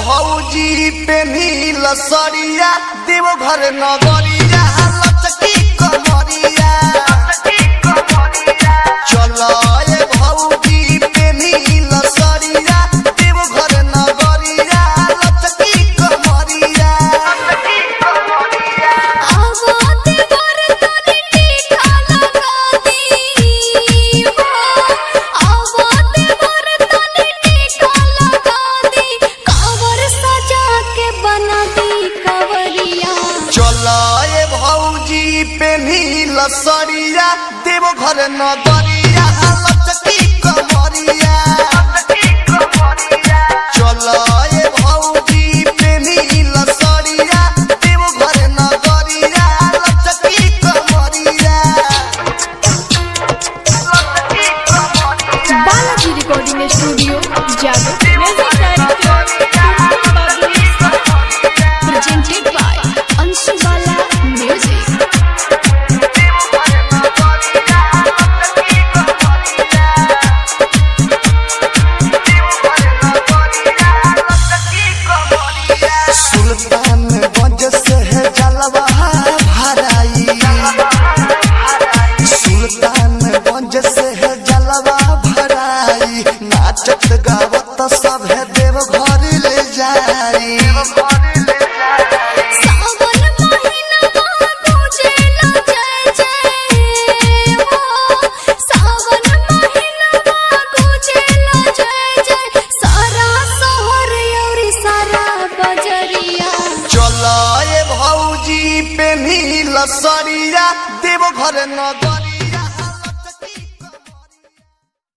भौजी पेन्हिल सरिया देवघर नगरिया लचकी कमरिया चलो ये भौजी पेन्हिल सरिया देवघर नगरिया लचकी कमरिया पेन्हिल सरिया देवघर नगरिया लचकी कमरिया चलो ये भौजी पेन्हिल सरिया देवघर नगरिया लचकी कमरिया। Balaji recording studio Jadav presented by Anshu Bala Music। Sultanganj से है जलवा भराई सुल्तानगंज से है जलवा भराई नाचत गावत सब है देवघर ले जाई पेन्हिल सरिया देवघर नगर